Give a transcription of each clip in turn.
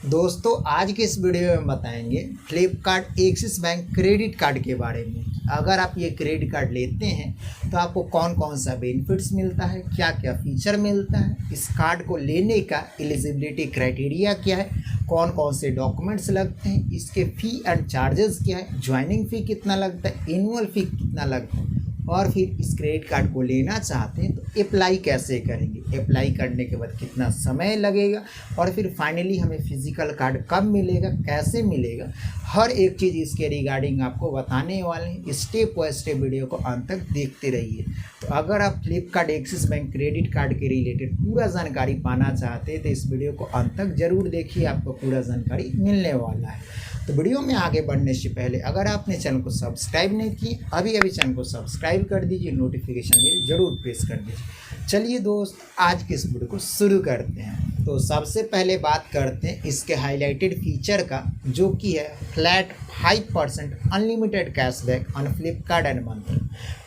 दोस्तों आज के इस वीडियो में बताएंगे Flipkart axis bank credit card के बारे में। अगर आप ये क्रेडिट कार्ड लेते हैं तो आपको कौन कौन सा बेनिफिट्स मिलता है, क्या क्या फीचर मिलता है, इस कार्ड को लेने का एलिजिबिलिटी क्राइटेरिया क्या है, कौन कौन से डॉक्यूमेंट्स लगते हैं, इसके फ़ी एंड चार्जेस क्या है, ज्वाइनिंग फ़ी कितना लगता है, एनुअल फ़ी कितना लगता है, और फिर इस क्रेडिट कार्ड को लेना चाहते हैं तो अप्लाई कैसे करेंगे, अप्लाई करने के बाद कितना समय लगेगा, और फिर फाइनली हमें फिजिकल कार्ड कब मिलेगा, कैसे मिलेगा, हर एक चीज़ इसके रिगार्डिंग आपको बताने वाले हैं। स्टेप बाय स्टेप वीडियो को अंत तक देखते रहिए। तो अगर आप Flipkart axis bank credit card के रिलेटेड पूरा जानकारी पाना चाहते हैं तो इस वीडियो को अंत तक जरूर देखिए, आपको पूरा जानकारी मिलने वाला है। तो वीडियो में आगे बढ़ने से पहले अगर आपने चैनल को सब्सक्राइब नहीं किए अभी चैनल को सब्सक्राइब कर दीजिए, नोटिफिकेशन बेल जरूर प्रेस कर दीजिए। चलिए दोस्त आज के इस वीडियो को शुरू करते हैं। तो सबसे पहले बात करते हैं इसके हाईलाइटेड फीचर का, जो कि है flat 5% unlimited cashback on Flipkart and Myntra.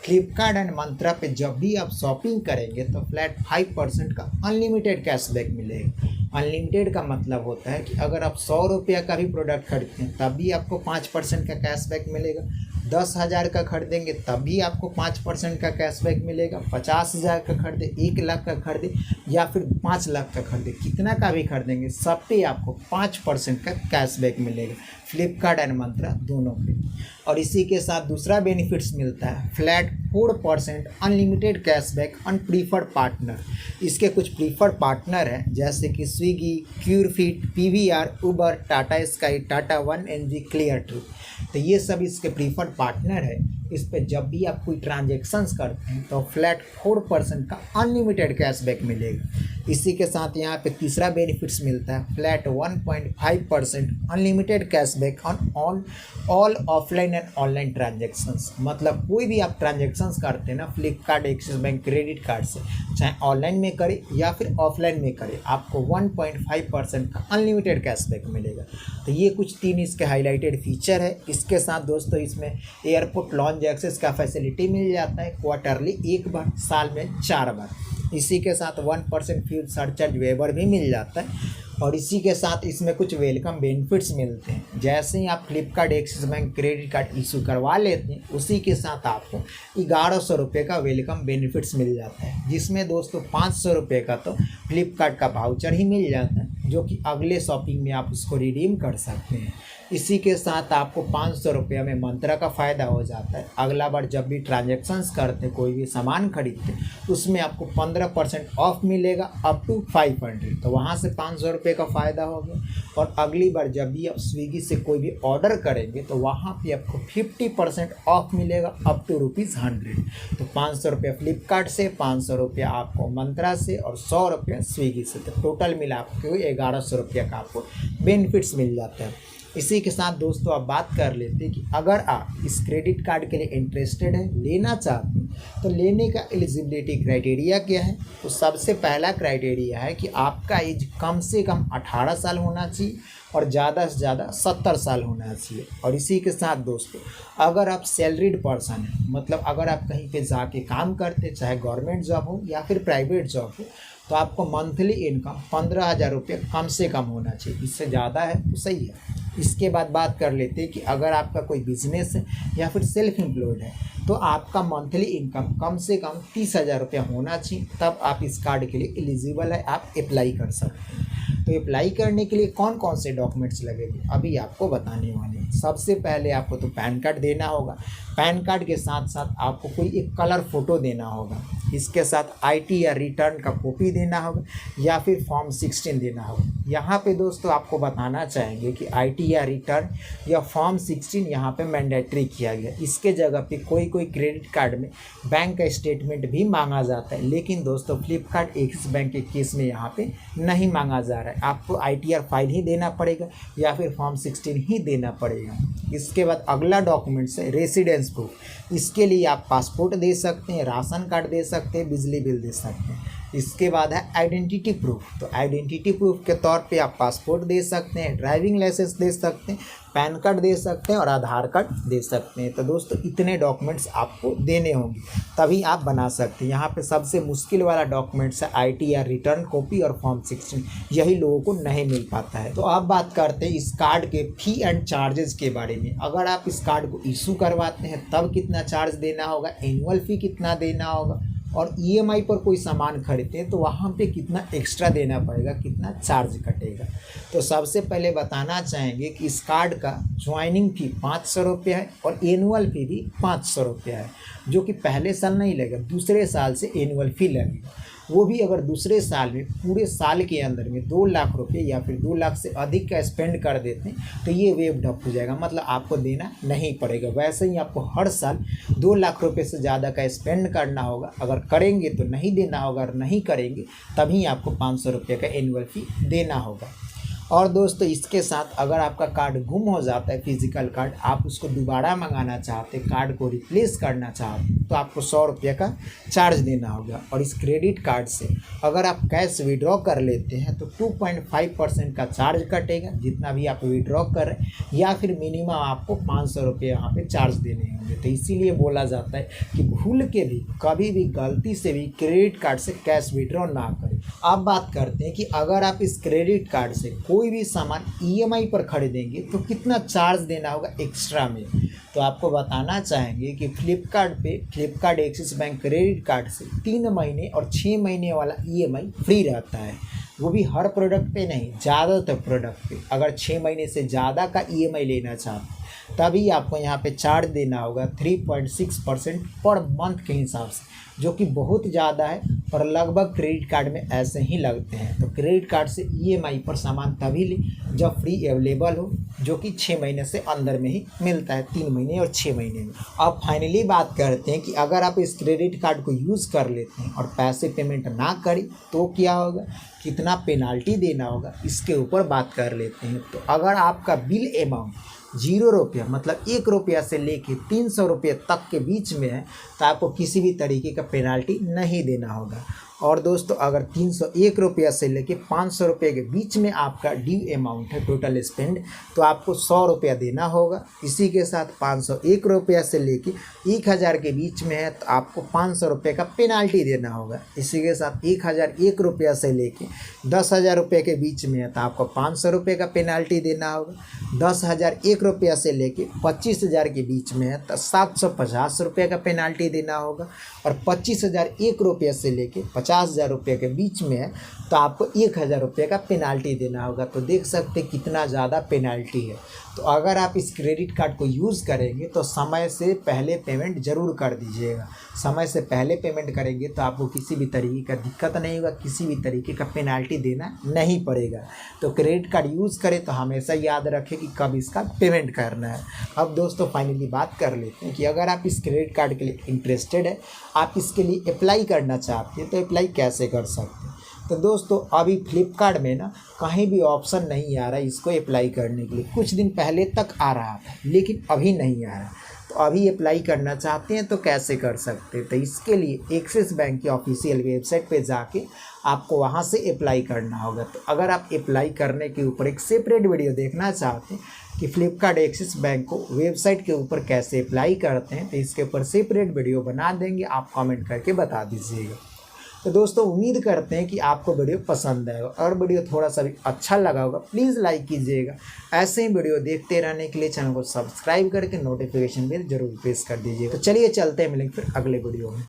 Flipkart and Myntra पे जब भी आप शॉपिंग करेंगे तो फ्लैट 5% का अनलिमिटेड कैशबैक मिलेगा। अनलिमिटेड का मतलब होता है कि अगर आप 100 रुपया का भी प्रोडक्ट खरीदते हैं तब भी आपको 5% का कैशबैक मिलेगा, 10,000 का खरीदेंगे तब भी आपको 5% का कैशबैक मिलेगा, 50,000 का खरीदे, 1 लाख का खरीदे या फिर 5 लाख का खरीदे, कितना का भी खरीदेंगे सब पे आपको 5% का कैशबैक मिलेगा, फ्लिपकार्ट एंड मंत्रा दोनों पे। और इसी के साथ दूसरा बेनिफिट्स मिलता है flat 4% unlimited cashback on preferred partner. इसके कुछ प्रीफर्ड पार्टनर हैं जैसे कि Swiggy, Curefit, PVR, Uber, Tata Sky, Tata one mg, Cleartrip. तो ये सब इसके प्रीफर्ड पार्टनर है। इस पे जब भी आप कोई ट्रांजेक्शन्स करते हैं तो फ्लैट 4% का अनलिमिटेड कैशबैक मिलेगा। इसी के साथ यहाँ पे तीसरा बेनिफिट्स मिलता है flat 1.5% unlimited cashback on all offline and online transactions. मतलब कोई भी आप ट्रांजेक्शन्स करते हैं ना Flipkart axis bank credit card से, चाहे ऑनलाइन में करें या फिर ऑफलाइन में करें, आपको 1.5% का अनलिमिटेड कैशबैक मिलेगा। तो ये कुछ 3 इसके हाईलाइटेड फीचर है। इसके साथ दोस्तों इसमें एयरपोर्ट लॉन्च एक्सेस का फैसिलिटी मिल जाता है क्वार्टरली 1 बार, साल में 4 बार। इसी के साथ 1% फ्यूल सरचार्ज वेवर भी मिल जाता है। और इसी के साथ इसमें कुछ वेलकम बेनिफिट्स मिलते हैं। जैसे ही आप Flipkart axis bank credit card issue करवा लेते हैं उसी के साथ आपको 1100 रुपये का वेलकम बेनिफिट्स मिल जाता है, जिसमें दोस्तों 500 रुपये का तो फ्लिपकार्ट का वाउचर ही मिल जाता है, जो कि अगले शॉपिंग में आप उसको रिडीम कर सकते हैं। इसी के साथ आपको 500 रुपये में मंत्रा का फ़ायदा हो जाता है। अगला बार जब भी ट्रांजेक्शन्स करते, कोई भी सामान खरीदते, उसमें आपको 15% ऑफ मिलेगा अप टू 500। तो वहाँ से 500 रुपये का फ़ायदा हो गया। और अगली बार जब भी आप स्विगी से कोई भी ऑर्डर करेंगे तो वहाँ पे आपको 50% ऑफ मिलेगा अप टू ₹100। तो 500 रुपये फ्लिपकार्ट से, 500 रुपया आपको मंत्रा से और 100 रुपया स्विगी से, तो टोटल मिला आपको 1100 रुपया का आपको बेनिफिट्स मिल जाता है। इसी के साथ दोस्तों आप बात कर लेते हैं कि अगर आप इस क्रेडिट कार्ड के लिए इंटरेस्टेड हैं, लेना चाहते हैं, तो लेने का एलिजिबिलिटी क्राइटेरिया क्या है। तो सबसे पहला क्राइटेरिया है कि आपका एज कम से कम 18 साल होना चाहिए और ज़्यादा से ज़्यादा 70 साल होना चाहिए। और इसी के साथ दोस्तों अगर आप सैलरीड पर्सन हैं, मतलब अगर आप कहीं पे जाके काम करते, चाहे गवर्नमेंट जॉब हो या फिर प्राइवेट जॉब हो, तो आपको मंथली इनकम 15,000 रुपये कम से कम होना चाहिए। इससे ज़्यादा है तो सही है। इसके बाद बात कर लेते हैं कि अगर आपका कोई बिजनेस है या फिर सेल्फ एम्प्लॉयड है तो आपका मंथली इनकम कम से कम 30,000 रुपया होना चाहिए, तब आप इस कार्ड के लिए एलिजिबल है, आप अप्लाई कर सकते हैं। तो अप्लाई करने के लिए कौन कौन से डॉक्यूमेंट्स लगेंगे अभी आपको बताने वाले हैं। सबसे पहले आपको तो पैन कार्ड देना होगा। पैन कार्ड के साथ साथ आपको कोई एक कलर फ़ोटो देना होगा। इसके साथ आईटी या रिटर्न का कॉपी देना होगा या फिर फॉर्म 16 देना होगा। यहाँ पे दोस्तों आपको बताना चाहेंगे कि आईटी या रिटर्न या फॉर्म 16 यहाँ पे मैंडेटरी किया गया। इसके जगह पे कोई क्रेडिट कार्ड में बैंक का स्टेटमेंट भी मांगा जाता है, लेकिन दोस्तों फ्लिपकार्ट एक्सिस बैंक के केस में यहाँ पे नहीं मांगा जा रहा है। आपको आईटीआर फाइल ही देना पड़ेगा या फिर फॉर्म 16 ही देना पड़ेगा। इसके बाद अगला डॉक्यूमेंट्स है रेसिडेंस प्रूफ। इसके लिए आप पासपोर्ट दे सकते हैं, राशन कार्ड दे सकते हैं, बिजली बिल दे सकते हैं। इसके बाद है आइडेंटिटी प्रूफ। तो आइडेंटिटी प्रूफ के तौर पे आप पासपोर्ट दे सकते हैं, ड्राइविंग लाइसेंस दे सकते हैं, पैन कार्ड दे सकते हैं और आधार कार्ड दे सकते हैं। तो दोस्तों इतने डॉक्यूमेंट्स आपको देने होंगे तभी आप बना सकते हैं। यहाँ पे सबसे मुश्किल वाला डॉक्यूमेंट्स है ITR रिटर्न कॉपी और फॉर्म 16, यही लोगों को नहीं मिल पाता है। तो अब बात करते हैं इस कार्ड के फी एंड चार्जेस के बारे में। अगर आप इस कार्ड को इशू करवाते हैं तब कितना चार्ज देना होगा, एनुअल फ़ी कितना देना होगा, और EMI पर कोई सामान खरीदते हैं तो वहाँ पे कितना एक्स्ट्रा देना पड़ेगा, कितना चार्ज कटेगा। तो सबसे पहले बताना चाहेंगे कि इस कार्ड का ज्वाइनिंग फ़ी 500 रुपये है और एनुअल फ़ी भी 500 रुपये है, जो कि पहले साल नहीं लगेगा, दूसरे साल से एनुअल फ़ी लगेगा। वो भी अगर दूसरे साल में पूरे साल के अंदर में 2 लाख रुपये या फिर 2 लाख से अधिक का स्पेंड कर देते हैं तो ये वेव अप हो जाएगा, मतलब आपको देना नहीं पड़ेगा। वैसे ही आपको हर साल 2 लाख रुपये से ज़्यादा का स्पेंड करना होगा, अगर करेंगे तो नहीं देना होगा, और नहीं करेंगे तभी आपको 500 रुपये का एनुअल फ़ी देना होगा। और दोस्तों इसके साथ अगर आपका कार्ड गुम हो जाता है, फिजिकल कार्ड, आप उसको दोबारा मंगाना चाहते, कार्ड को रिप्लेस करना चाहते, तो आपको 100 रुपये का चार्ज देना होगा। और इस क्रेडिट कार्ड से अगर आप कैश विड्रॉ कर लेते हैं तो 2.5% का चार्ज कटेगा, जितना भी आप विड्रॉ कर रहे हैं, या फिर मिनिमम आपको 500 रुपये यहाँ पे चार्ज देने होंगे। तो इसीलिए बोला जाता है कि भूल के भी कभी भी गलती से भी क्रेडिट कार्ड से कैश विड्रॉ ना करें। अब बात करते हैं कि अगर आप इस क्रेडिट कार्ड से कोई भी सामान EMI पर खरीदेंगे तो कितना चार्ज देना होगा एक्स्ट्रा में। तो आपको बताना चाहेंगे कि Flipkart axis bank credit card से 3 महीने और 6 महीने वाला EMI फ्री रहता है, वो भी हर प्रोडक्ट पे नहीं, ज़्यादातर प्रोडक्ट पे। अगर 6 महीने से ज़्यादा का EMI लेना चाहते तभी आपको यहाँ पे चार्ज देना होगा 3.6% पर मंथ के हिसाब से, जो कि बहुत ज़्यादा है और लगभग क्रेडिट कार्ड में ऐसे ही लगते हैं। तो क्रेडिट कार्ड से EMI पर सामान तभी ले जब फ्री अवेलेबल हो, जो कि 6 महीने से अंदर में ही मिलता है, 3 महीने और 6 महीने में। अब फाइनली बात करते हैं कि अगर आप इस क्रेडिट कार्ड को यूज़ कर लेते हैं और पैसे पेमेंट ना करें तो क्या होगा, कितना पेनाल्टी देना होगा, इसके ऊपर बात कर लेते हैं। तो अगर आपका बिल अमाउंट 0 रुपया मतलब 1 रुपया से लेके 300 रुपये तक के बीच में है तो आपको किसी भी तरीके का पेनाल्टी नहीं देना होगा। और दोस्तों अगर 301 रुपया से लेके 500 रुपये के बीच में आपका ड्यू अमाउंट है टोटल स्पेंड, तो आपको 100 रुपया देना होगा। इसी के साथ 501 रुपया से लेके 1000 के बीच में है तो आपको 500 रुपये का पेनाल्टी देना होगा। इसी के साथ 1001 रुपया से लेके 10,000 रुपये के बीच में है तो आपको 500 रुपये का पेनाल्टी देना होगा। 10,001 रुपया से लेके 25,000 के बीच में है तो 750 रुपये का पेनाल्टी देना होगा। और 25,001 रुपये से लेके 50,000 रुपये के बीच में है तो आपको 1,000 रुपये का पेनाल्टी देना होगा। तो देख सकते कितना ज़्यादा पेनाल्टी है। तो अगर आप इस क्रेडिट कार्ड को यूज़ करेंगे तो समय से पहले पेमेंट ज़रूर कर दीजिएगा। समय से पहले पेमेंट करेंगे तो आपको किसी भी तरीके का दिक्कत नहीं होगा, किसी भी तरीके का पेनाल्टी देना नहीं पड़ेगा। तो क्रेडिट कार्ड यूज़ करें तो हमेशा याद रखें कि कब इसका पेमेंट करना है। अब दोस्तों फाइनली बात कर लेते हैं कि अगर आप इस क्रेडिट कार्ड के लिए इंटरेस्टेड है, आप इसके लिए अप्लाई करना चाहते हैं तो अप्लाई कैसे कर सकते हैं। तो दोस्तों अभी फ्लिपकार्ट में ना कहीं भी ऑप्शन नहीं आ रहा है इसको अप्लाई करने के लिए। कुछ दिन पहले तक आ रहा था लेकिन अभी नहीं आ रहा। तो अभी अप्लाई करना चाहते हैं तो कैसे कर सकते हैं। तो इसके लिए एक्सिस बैंक की ऑफिशियल वेबसाइट पे जाके आपको वहाँ से अप्लाई करना होगा। तो अगर आप अप्लाई करने के ऊपर एक सेपरेट वीडियो देखना चाहते हैं कि फ्लिपकार्ट एक्सिस बैंक को वेबसाइट के ऊपर कैसे अप्लाई करते हैं तो इसके ऊपर सेपरेट वीडियो बना देंगे, आप कमेंट करके बता दीजिएगा। तो दोस्तों उम्मीद करते हैं कि आपको वीडियो पसंद आएगा और वीडियो थोड़ा सा भी अच्छा लगा होगा प्लीज़ लाइक कीजिएगा। ऐसे ही वीडियो देखते रहने के लिए चैनल को सब्सक्राइब करके नोटिफिकेशन बेल जरूर प्रेस कर दीजिएगा। तो चलिए चलते हैं, मिलेंगे फिर अगले वीडियो में।